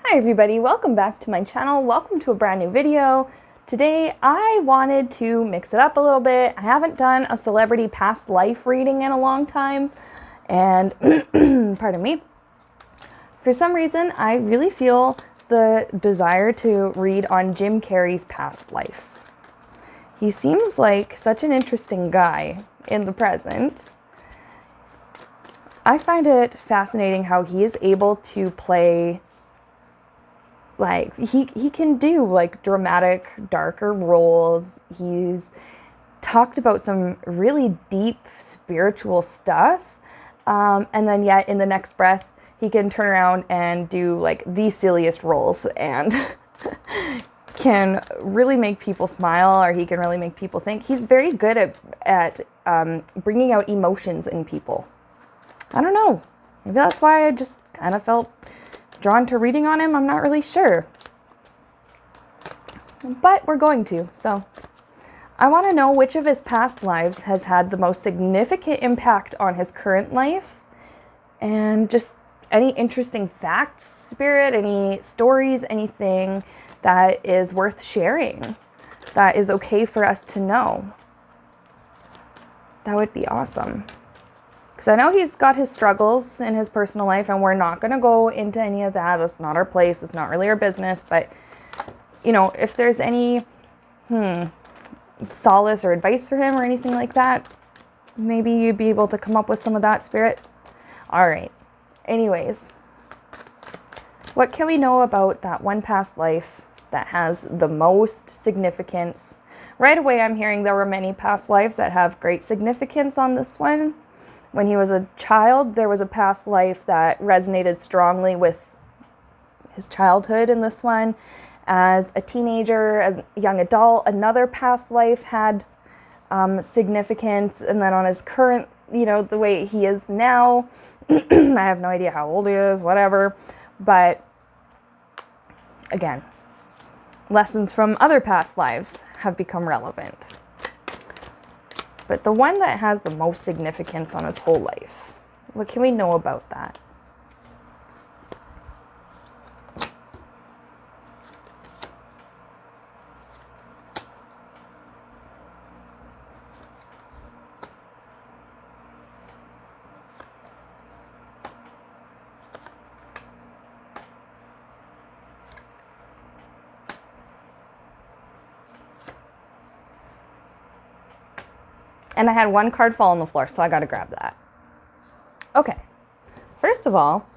Hi everybody, welcome back to my channel. Welcome to a brand new video. Today I wanted to mix it up a little bit. I haven't done a celebrity past life reading in a long time, and pardon me. For some reason, I really feel the desire to read on Jim Carrey's past life. He seems like such an interesting guy in the present. I find it fascinating how he is able to play, like, he can do like dramatic, darker roles. He's talked about some really deep spiritual stuff, and then yet in the next breath he can turn around and do like the silliest roles and can really make people smile, or he can really make people think. He's very good at bringing out emotions in people. I don't know, maybe that's why I just kind of felt drawn to reading on him. I'm not really sure, but we're going to. So I want to know which of his past lives has had the most significant impact on his current life, and just any interesting facts, Spirit, any stories, anything that is worth sharing, that is okay for us to know. That would be awesome. Because I know he's got his struggles in his personal life, and we're not going to go into any of that. It's not our place. It's not really our business. But, you know, if there's any solace or advice for him or anything like that, maybe you'd be able to come up with some of that, Spirit. All right. Anyways, what can we know about that one past life that has the most significance? Right away, I'm hearing there were many past lives that have great significance on this one. When he was a child, there was a past life that resonated strongly with his childhood in this one. As a teenager, a young adult, another past life had significance. And then on his current, you know, the way he is now, I have no idea how old he is, whatever. But again, lessons from other past lives have become relevant. But the one that has the most significance on his whole life, what can we know about that? And I had one card fall on the floor, so I got to grab that. Okay. First of all,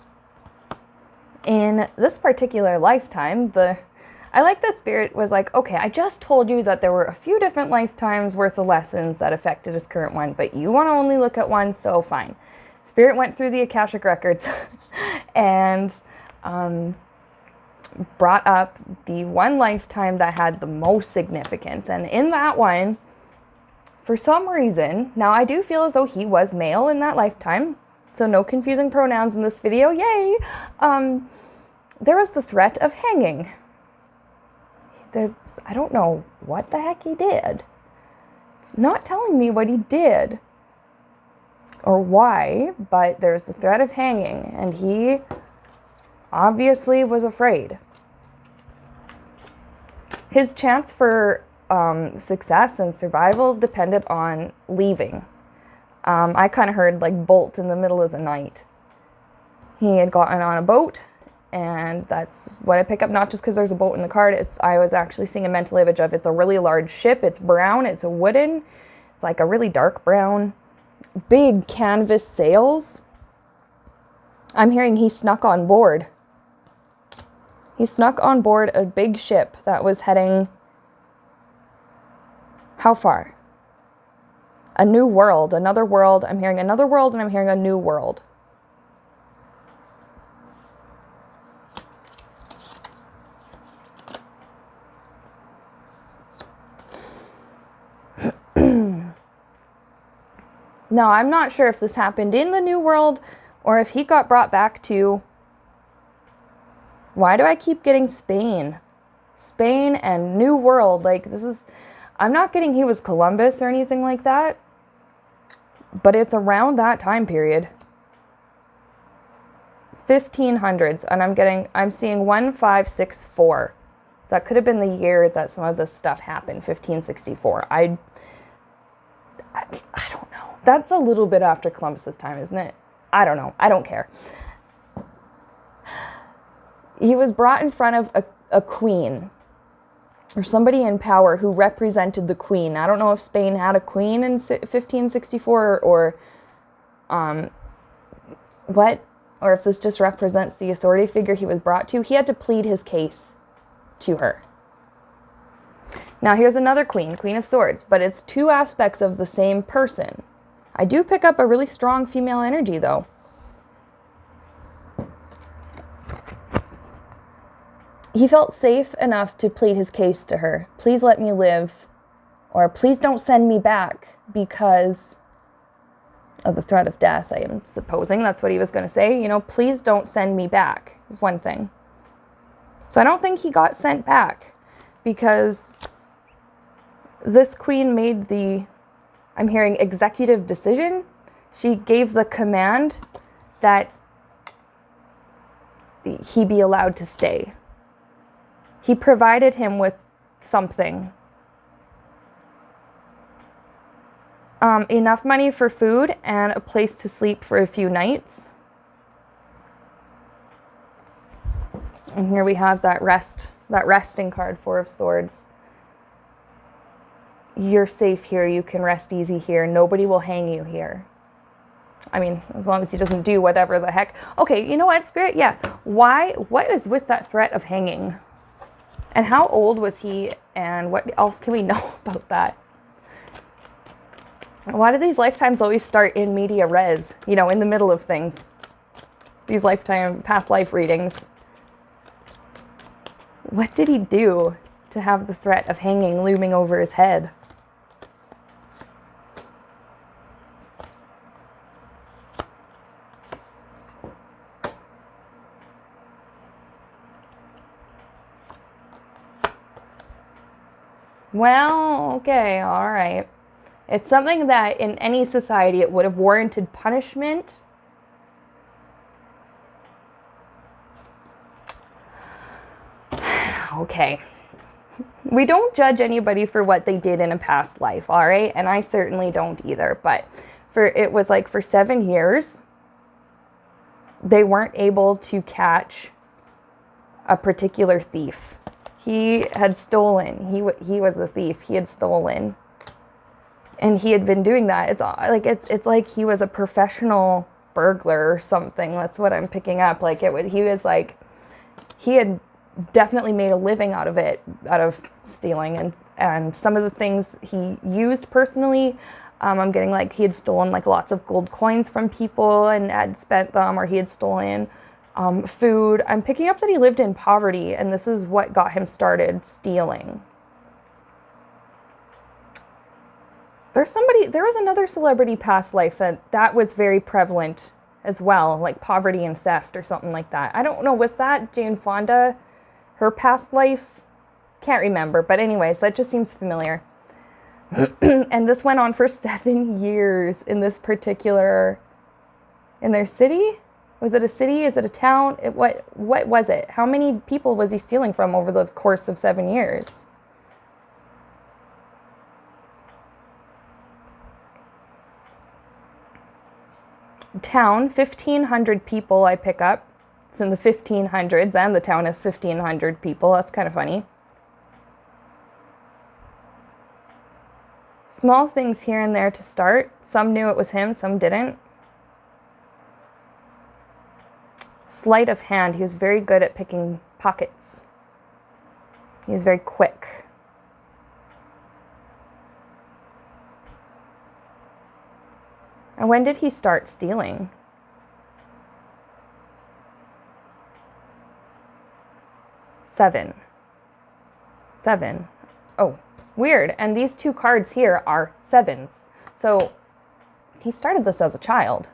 in this particular lifetime, I like the Spirit was like, okay, I just told you that there were a few different lifetimes worth of lessons that affected his current one, but you want to only look at one, so fine. Spirit went through the Akashic Records and brought up the one lifetime that had the most significance. And in that one, for some reason, now I do feel as though he was male in that lifetime, so no confusing pronouns in this video, yay! There was the threat of hanging. I don't know what the heck he did. It's not telling me what he did or why, but there's the threat of hanging, and he obviously was afraid. His chance for success and survival depended on leaving. I kind of heard like bolt in the middle of the night. He had gotten on a boat, and that's what I pick up, not just because there's a boat in the card. I was actually seeing a mental image of it's a really large ship. It's brown. It's a wooden. It's like a really dark brown, big canvas sails. I'm hearing he snuck on board. He snuck on board a big ship that was heading. How far? A new world, another world. I'm hearing another world, and I'm hearing a new world. Now, I'm not sure if this happened in the new world or if he got brought back to... Why do I keep getting Spain? Spain and new world. Like, this is... I'm not getting he was Columbus or anything like that, but it's around that time period. 1500s, and I'm seeing 1564. So that could have been the year that some of this stuff happened, 1564. I don't know. That's a little bit after Columbus's time, isn't it? I don't know. I don't care. He was brought in front of a queen or somebody in power who represented the queen. I don't know if Spain had a queen in 1564 or what, or if this just represents the authority figure he was brought to. He had to plead his case to her. Now here's another queen, Queen of Swords, but it's two aspects of the same person. I do pick up a really strong female energy though. He felt safe enough to plead his case to her. Please let me live, or please don't send me back because of the threat of death. I am supposing that's what he was going to say. You know, please don't send me back is one thing. So I don't think he got sent back because this queen made I'm hearing executive decision. She gave the command that he be allowed to stay. He provided him with something. Enough money for food and a place to sleep for a few nights. And here we have that resting card, Four of Swords. You're safe here. You can rest easy here. Nobody will hang you here. I mean, as long as he doesn't do whatever the heck. Okay, you know what, Spirit? Yeah. What is with that threat of hanging? And how old was he? And what else can we know about that? Why do these lifetimes always start in media res? You know, in the middle of things. These past life readings. What did he do to have the threat of hanging looming over his head? Well, okay, all right. It's something that in any society it would have warranted punishment. Okay. We don't judge anybody for what they did in a past life, all right? And I certainly don't either. But it was like for 7 years, they weren't able to catch a particular thief. He had stolen. He was a thief. He had stolen. And he had been doing that. It's like he was a professional burglar or something. That's what I'm picking up. He had definitely made a living out of stealing, and some of the things he used personally, I'm getting like he had stolen like lots of gold coins from people and had spent them, or he had stolen food. I'm picking up that he lived in poverty, and this is what got him started stealing. There was another celebrity past life that was very prevalent as well, like poverty and theft or something like that. I don't know, was that Jane Fonda, her past life? Can't remember, but anyways, that just seems familiar. And this went on for 7 years in this particular, in their city? Was it a city? Is it a town? What was it? How many people was he stealing from over the course of 7 years? Town, 1,500 people I pick up. It's in the 1500s, and the town is 1,500 people. That's kind of funny. Small things here and there to start. Some knew it was him, some didn't. Sleight of hand. He was very good at picking pockets. He was very quick. And when did he start stealing? Seven. Oh, weird. And these two cards here are 7s. So he started this as a child.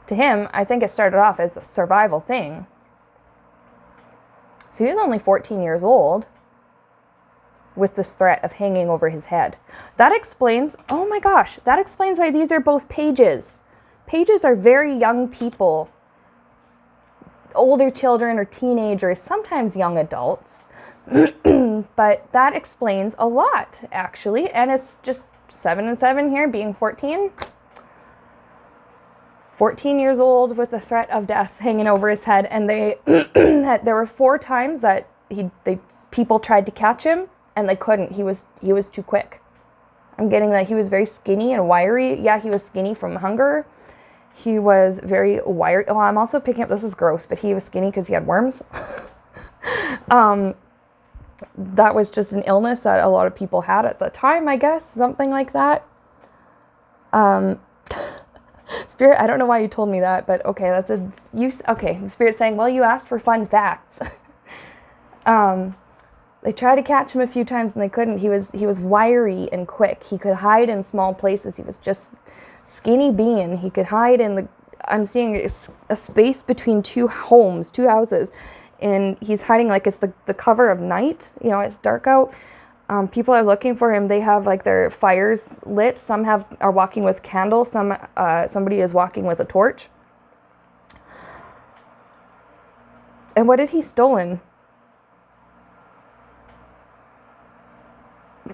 To him, I think it started off as a survival thing. So he was only 14 years old with this threat of hanging over his head. That explains, oh my gosh, that explains why these are both pages. Pages are very young people older children or teenagers, sometimes young adults. But that explains a lot, actually. And it's just 7 and 7 here, being 14. 14 years old with the threat of death hanging over his head. And there were 4 times that people tried to catch him and they couldn't. He was too quick. I'm getting that he was very skinny and wiry. Yeah, he was skinny from hunger. He was very wiry. Oh, I'm also picking up, this is gross, but he was skinny because he had worms. That was just an illness that a lot of people had at the time, I guess, something like that. Spirit, I don't know why you told me that, but okay, okay, the Spirit's saying, well, you asked for fun facts. They tried to catch him a few times and they couldn't. He was wiry and quick. He could hide in small places. He was just skinny being. He could hide in I'm seeing a space between 2 homes, 2 houses, and he's hiding like it's the cover of night. You know, it's dark out. People are looking for him. They have like their fires lit. Some are walking with candles. Somebody is walking with a torch. And what had he stolen?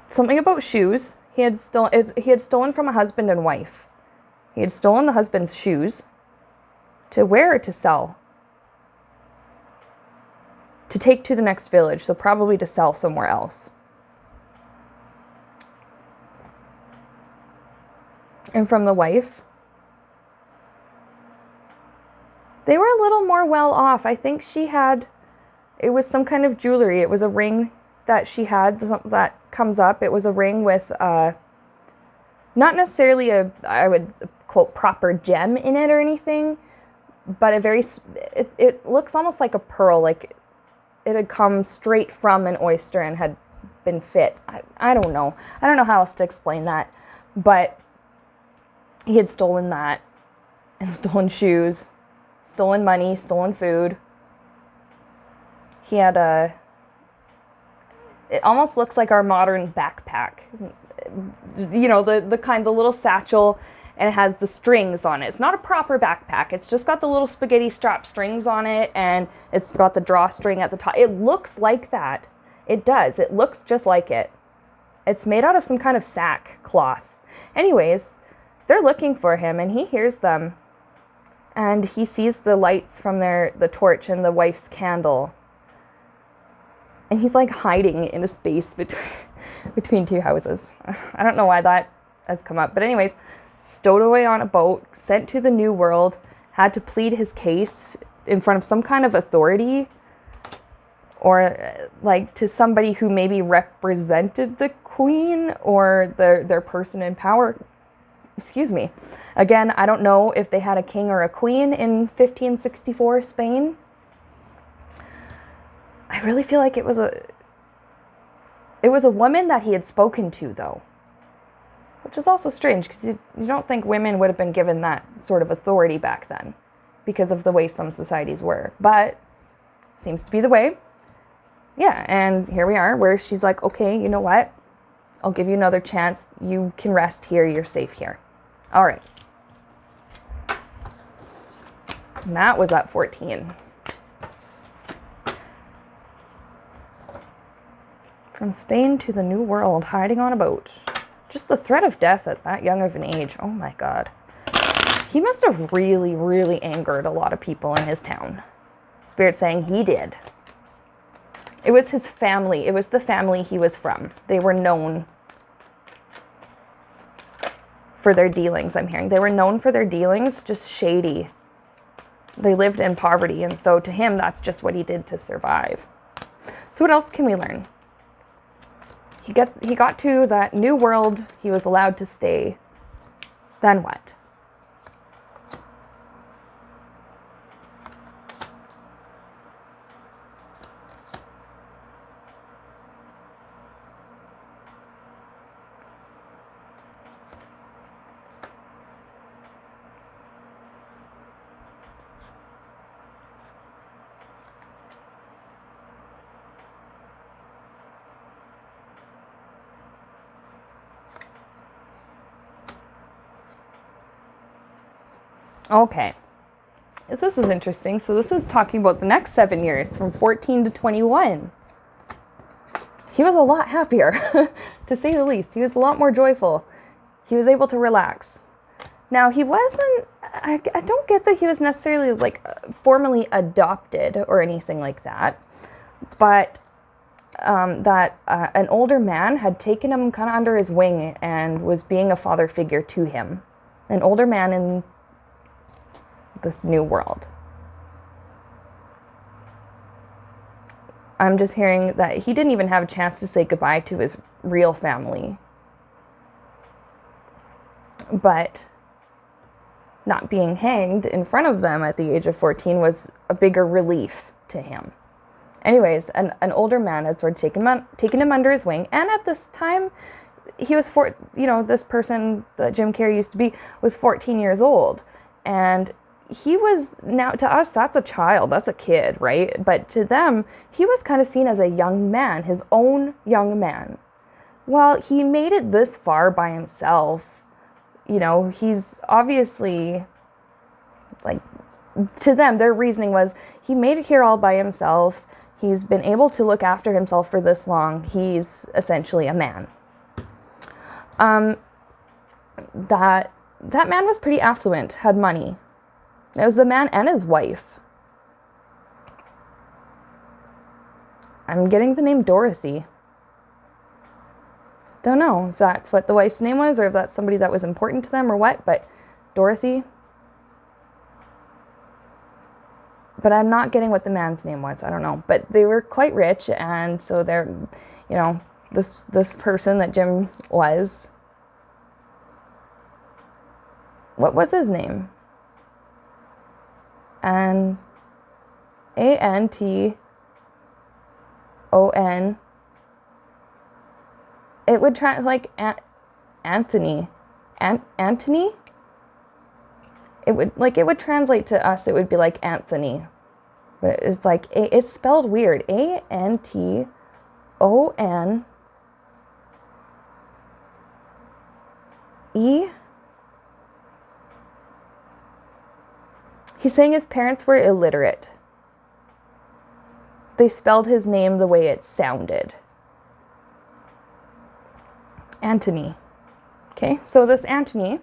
Something about shoes. He had stolen from a husband and wife. He had stolen the husband's shoes to wear or to sell. To take to the next village, so probably to sell somewhere else. And from the wife, they were a little more well off. I think it was some kind of jewelry. It was a ring that she had that comes up. It was a ring with not necessarily I would quote, proper gem in it or anything, but it looks almost like a pearl, like it had come straight from an oyster and had been fit. I don't know. I don't know how else to explain that, but he had stolen that and stolen shoes, stolen money, stolen food. He had it almost looks like our modern backpack. You know, the little satchel, and it has the strings on it. It's not a proper backpack. It's just got the little spaghetti strap strings on it, and it's got the drawstring at the top. It looks like that. It does. It looks just like it. It's made out of some kind of sack cloth. Anyways, they're looking for him, and he hears them. And he sees the lights from the torch and the wife's candle. And he's like hiding in a space between 2 houses. I don't know why that has come up. But anyways, stowed away on a boat, sent to the New World, had to plead his case in front of some kind of authority, or like to somebody who maybe represented the queen or their person in power. Excuse me. Again, I don't know if they had a king or a queen in 1564 Spain. I really feel like it was a woman that he had spoken to, though. Which is also strange, because you don't think women would have been given that sort of authority back then, because of the way some societies were. But seems to be the way. Yeah, and here we are, where she's like, okay, you know what? I'll give you another chance. You can rest here. You're safe here. All right. And that was at 14. From Spain to the New World, hiding on a boat. Just the threat of death at that young of an age. Oh my God. He must have really, really angered a lot of people in his town. Spirit saying he did. It was his family. It was the family he was from. They were known for their dealings, I'm hearing. They were known for their dealings, just shady. They lived in poverty, and so to him, that's just what he did to survive. So what else can we learn? He got to that New World. He was allowed to stay. Then what? Okay. This is interesting. So this is talking about the next 7 years, from 14 to 21. He was a lot happier, to say the least. He was a lot more joyful. He was able to relax. Now, he wasn't, I don't get that he was necessarily like formally adopted or anything like that, but that an older man had taken him kind of under his wing and was being a father figure to him. An older man in this new world. I'm just hearing that he didn't even have a chance to say goodbye to his real family. But not being hanged in front of them at the age of 14 was a bigger relief to him. Anyways, an older man had sort of taken him under his wing, and at this time, he was this person that Jim Carrey used to be was 14 years old, and he was, now to us, that's a child, that's a kid, right? But to them, he was kind of seen as a young man, his own young man. Well, he made it this far by himself. He's obviously, like, to them, their reasoning was he made it here all by himself. He's been able to look after himself for this long. He's essentially a man. That man was pretty affluent, had money. It was the man and his wife. I'm getting the name Dorothy. Don't know if that's what the wife's name was or if that's somebody that was important to them or what, but Dorothy. But I'm not getting what the man's name was. I don't know. But they were quite rich, and so they're, this person that Jim was. What was his name? Anton. It would try like Anthony. Anthony? It would translate to us, it would be like Anthony. But it's like, it's spelled weird. Anton. He's saying his parents were illiterate. They spelled his name the way it sounded. Anthony. Okay, so this Anthony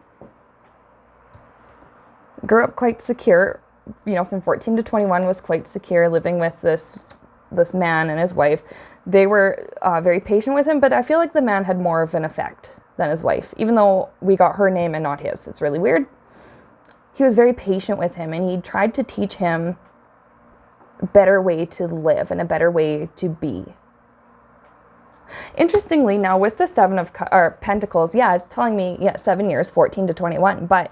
grew up quite secure, from 14 to 21 was quite secure, living with this man and his wife. They were very patient with him, but I feel like the man had more of an effect than his wife, even though we got her name and not his. It's really weird. He was very patient with him, and he tried to teach him a better way to live and a better way to be. Interestingly, now with the Seven of Pentacles, it's telling me 7 years, 14 to 21, but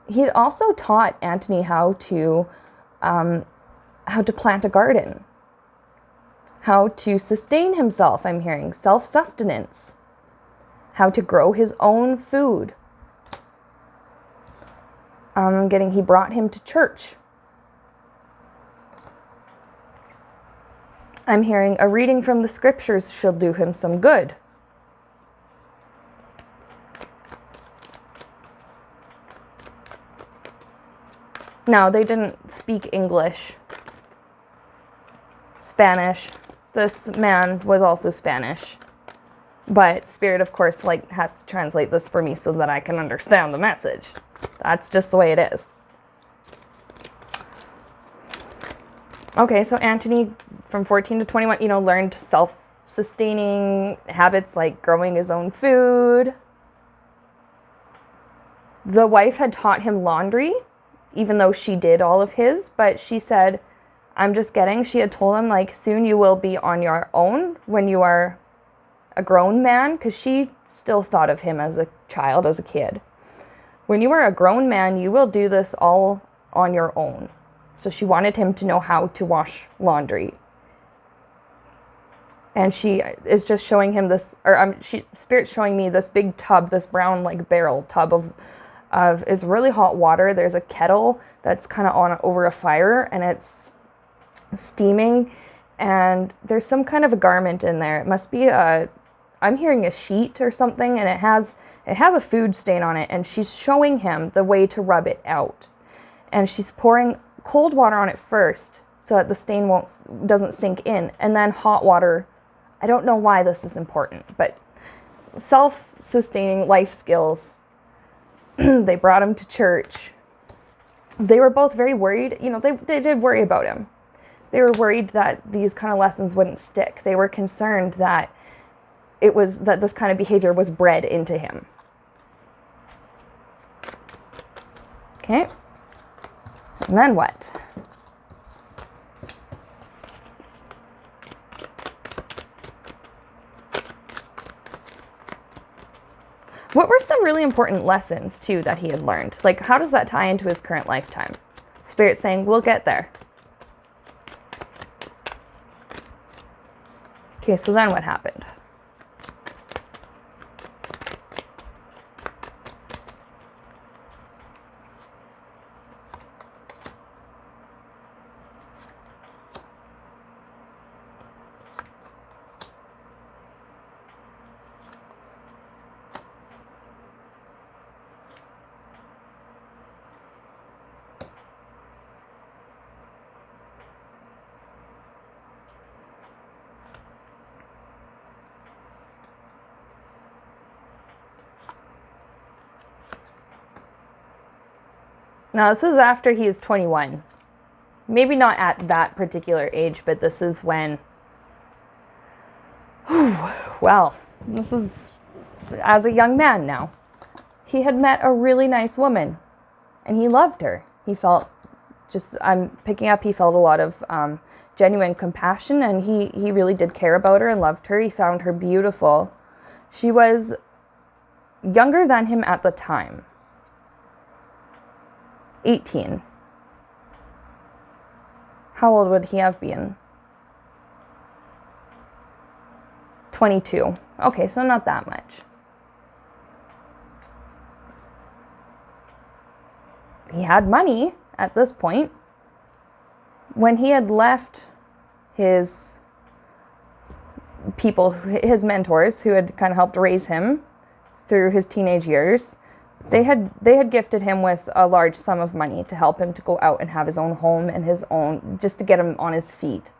he also taught Anthony how to plant a garden, how to sustain himself. I'm hearing self-sustenance, how to grow his own food. He brought him to church. I'm hearing a reading from the scriptures shall do him some good. Now, they didn't speak English, Spanish. This man was also Spanish. But Spirit, of course, has to translate this for me so that I can understand the message. That's just the way it is. Okay, so Anthony, from 14 to 21, learned self-sustaining habits like growing his own food. The wife had taught him laundry, even though she did all of his, but she said, she had told him, soon you will be on your own when you are a grown man, because she still thought of him as a child, as a kid. When you are a grown man, you will do this all on your own. So she wanted him to know how to wash laundry. And she is just showing him this, Spirit's showing me this big tub, this brown barrel tub of is really hot water. There's a kettle that's kind of on over a fire, and it's steaming, and there's some kind of a garment in there. It must be I'm hearing a sheet or something, and it has a food stain on it, and she's showing him the way to rub it out. And she's pouring cold water on it first so that the stain doesn't sink in, and then hot water. I don't know why this is important, but self-sustaining life skills. They brought him to church. They were both very worried. You know, they did worry about him. They were worried that these kind of lessons wouldn't stick. They were concerned that that this kind of behavior was bred into him. Okay. And then what? What were some really important lessons, too, that he had learned? Like, how does that tie into his current lifetime? Spirit saying, we'll get there. Okay, so then what happened? Now, this is after he was 21. Maybe not at that particular age, but this is when, well, this is as a young man now. He had met a really nice woman, and he loved her. He felt, I'm picking up, he felt a lot of genuine compassion, and he really did care about her and loved her. He found her beautiful. She was younger than him at the time. 18. How old would he have been? 22. Okay, so not that much. He had money at this point. When he had left his people, his mentors, who had kind of helped raise him through his teenage years, they had gifted him with a large sum of money to help him to go out and have his own home and his own, just to get him on his feet.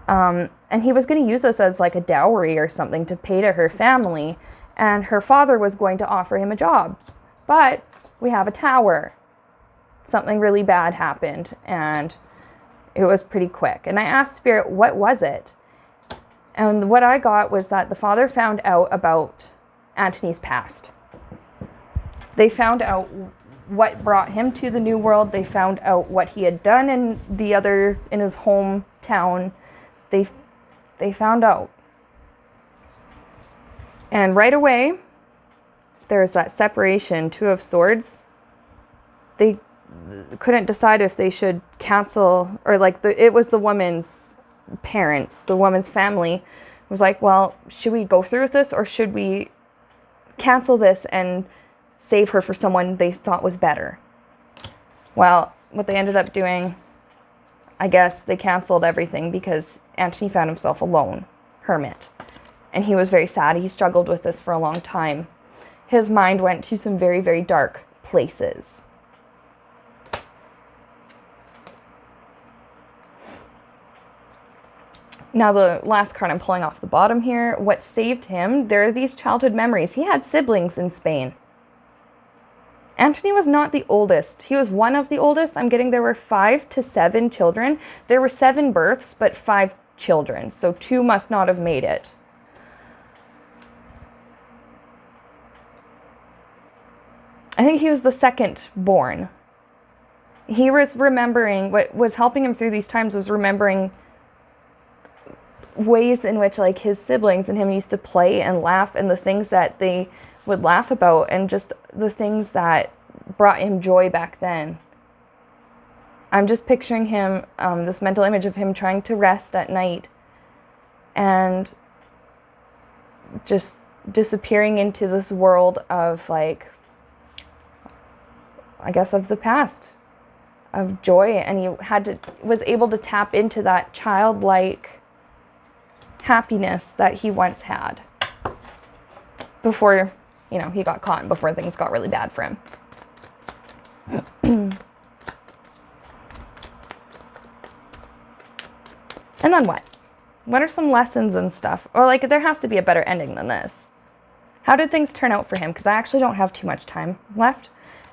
And he was going to use this as like a dowry or something to pay to her family. And her father was going to offer him a job. But we have a tower. Something really bad happened, and it was pretty quick. And I asked Spirit, what was it? And what I got was that the father found out about Antony's past. They found out what brought him to the New World. They found out what he had done in his hometown. They found out. And right away, there's that separation, Two of Swords. They couldn't decide if they should cancel, or it was the woman's parents, the woman's family was like, well, should we go through with this, or should we cancel this and save her for someone they thought was better? Well, what they ended up doing, I guess they canceled everything because Antony found himself alone, hermit. And he was very sad. He struggled with this for a long time. His mind went to some very, very dark places. Now, the last card I'm pulling off the bottom here, what saved him, there are these childhood memories. He had siblings in Spain. Antony was not the oldest. He was one of the oldest. I'm getting there were 5 to 7 children. There were 7 births, but 5 children. So 2 must not have made it. I think he was the second born. He was remembering, what was helping him through these times was remembering ways in which like his siblings and him used to play and laugh, and the things that they would laugh about, and just the things that brought him joy back then. I'm just picturing him, this mental image of him trying to rest at night and just disappearing into this world of like, I guess, of the past, of joy, and he was able to tap into that childlike happiness that he once had before, he got caught, before things got really bad for him. And then what? What are some lessons and stuff? Or like, there has to be a better ending than this. How did things turn out for him? Because I actually don't have too much time left.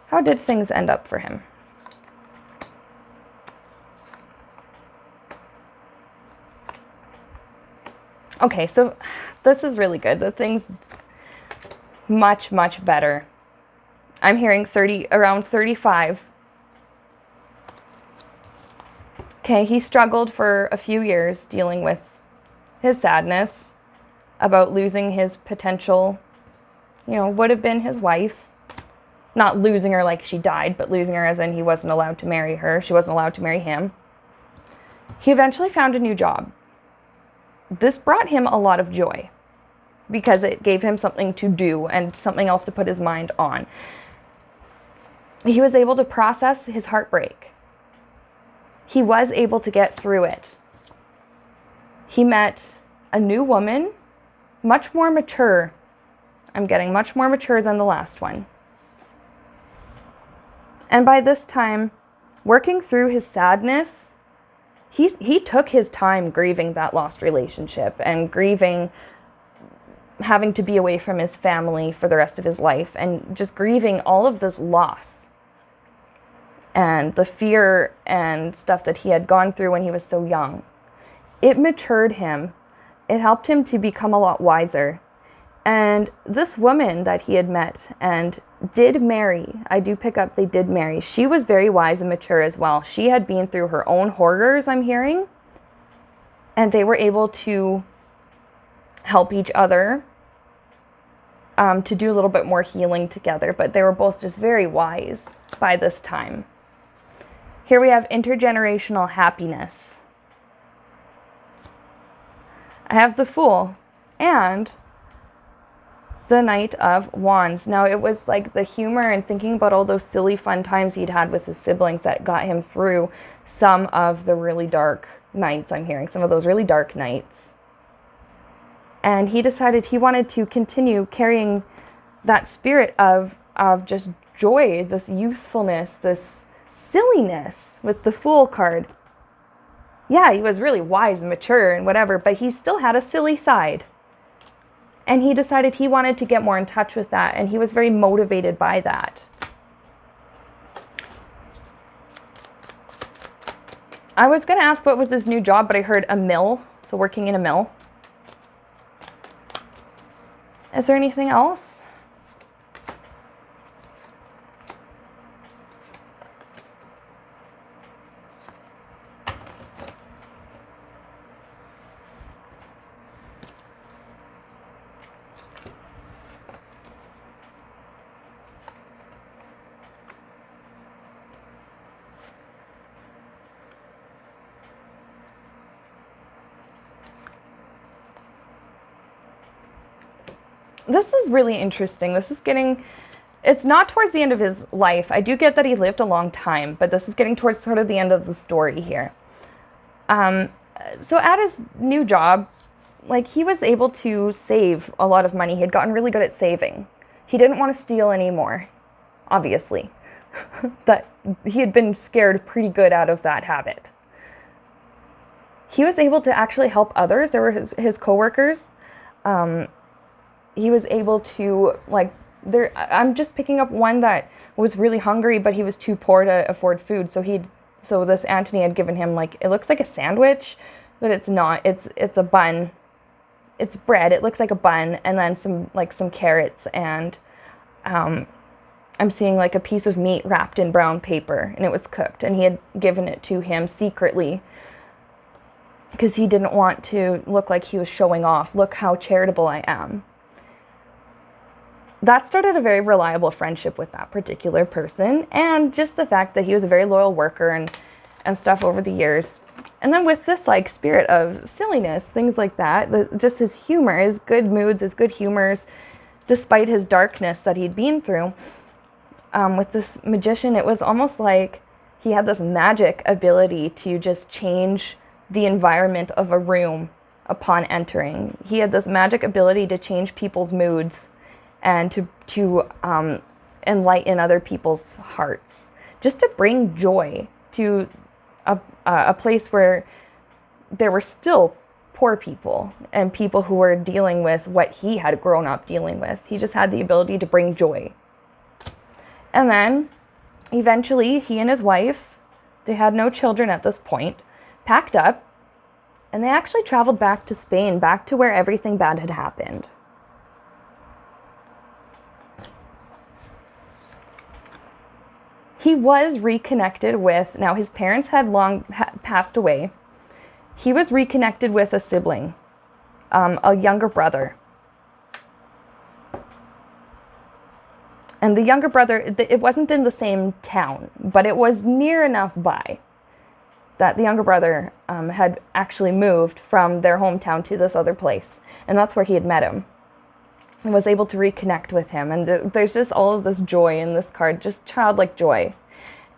How did things end up for him? Okay, so this is really good. The thing's much, much better. I'm hearing around 35. Okay, he struggled for a few years dealing with his sadness about losing his potential, would have been his wife. Not losing her like she died, but losing her as in he wasn't allowed to marry her. She wasn't allowed to marry him. He eventually found a new job. This brought him a lot of joy because it gave him something to do and something else to put his mind on. He was able to process his heartbreak. He was able to get through it. He met a new woman, much more mature. I'm getting much more mature than the last one. And by this time, working through his sadness, he took his time grieving that lost relationship and grieving having to be away from his family for the rest of his life and just grieving all of this loss and the fear and stuff that he had gone through when he was so young. It matured him. It helped him to become a lot wiser. And this woman that he had met and did marry, I do pick up they did marry. She was very wise and mature as well. She had been through her own horrors, I'm hearing. And they were able to help each other to do a little bit more healing together. But they were both just very wise by this time. Here we have intergenerational happiness. I have the Fool and the Knight of Wands. Now, it was like the humor and thinking about all those silly fun times he'd had with his siblings that got him through some of the really dark nights, I'm hearing, some of those really dark nights. And he decided he wanted to continue carrying that spirit of just joy, this youthfulness, this silliness with the Fool card. Yeah, he was really wise and mature and whatever, but he still had a silly side. And he decided he wanted to get more in touch with that, and he was very motivated by that. I was going to ask what was his new job, but I heard a mill, so working in a mill. Is there anything else? This is really interesting. This is getting, it's not towards the end of his life. I do get that he lived a long time, but this is getting towards sort of the end of the story here. So at his new job, like, he was able to save a lot of money. He had gotten really good at saving. He didn't want to steal anymore, obviously. That he had been scared pretty good out of that habit. He was able to actually help others. There were his coworkers. He was able to, like, I'm just picking up one that was really hungry, but he was too poor to afford food. So this Anthony had given him, like, it looks like a sandwich, but it's not. It's a bun. It's bread. It looks like a bun, and then some carrots, and I'm seeing like a piece of meat wrapped in brown paper, and it was cooked, and he had given it to him secretly because he didn't want to look like he was showing off. Look how charitable I am. That started a very reliable friendship with that particular person, and just the fact that he was a very loyal worker and stuff over the years. And then with this, like, spirit of silliness, things like that, just his humor, his good moods, his good humors, despite his darkness that he'd been through. With this magician, it was almost like he had this magic ability to just change the environment of a room upon entering. He had this magic ability to change people's moods and to enlighten other people's hearts, just to bring joy to a place where there were still poor people and people who were dealing with what he had grown up dealing with. He just had the ability to bring joy. And then eventually he and his wife, they had no children at this point, packed up, and they actually traveled back to Spain, back to where everything bad had happened. He was reconnected with, now his parents had long passed away. He was reconnected with a sibling, a younger brother. And the younger brother, it wasn't in the same town, but it was near enough by that the younger brother had actually moved from their hometown to this other place. And that's where he had met him and was able to reconnect with him. And there's just all of this joy in this card, just childlike joy.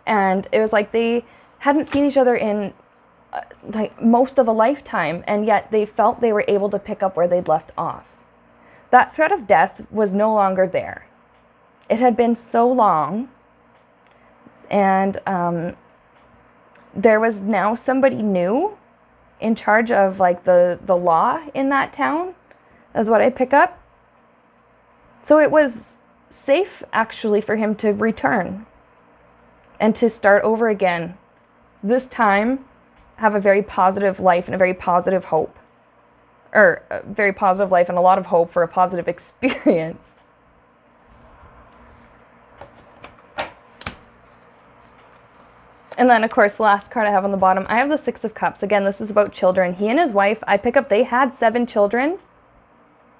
And it was like they hadn't seen each other in like most of a lifetime, and yet they felt they were able to pick up where they'd left off. That threat of death was no longer there. It had been so long, and there was now somebody new in charge of like the law in that town, is what I pick up. So it was safe actually for him to return and to start over again. This time, have a very positive life and a very positive hope. Or a very positive life and a lot of hope for a positive experience. And then, of course, the last card I have on the bottom, I have the Six of Cups. Again, this is about children. He and his wife, I pick up, they had 7 children.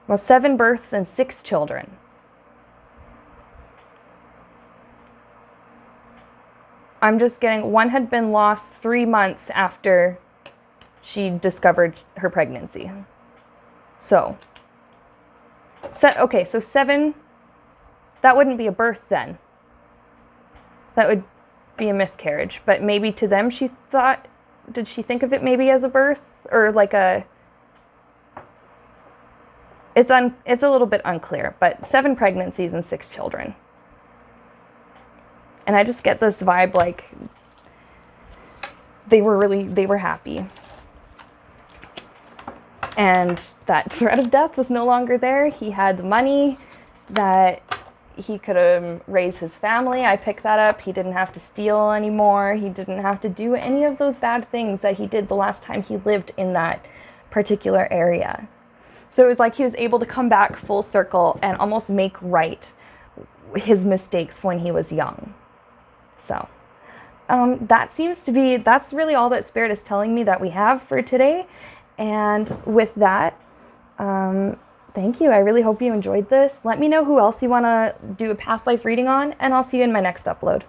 Well, 7 births and 6 children. I'm just getting, one had been lost 3 months after she discovered her pregnancy. So, okay, so 7, that wouldn't be a birth then. That would be a miscarriage, but maybe to them she thought, did she think of it maybe as a birth or like a, it's a little bit unclear, but 7 pregnancies and 6 children. And I just get this vibe like they were happy. And that threat of death was no longer there. He had the money that he could raise his family. I picked that up. He didn't have to steal anymore. He didn't have to do any of those bad things that he did the last time he lived in that particular area. So it was like he was able to come back full circle and almost make right his mistakes when he was young. So that's really all that Spirit is telling me that we have for today. And with that, thank you. I really hope you enjoyed this. Let me know who else you want to do a past life reading on, and I'll see you in my next upload.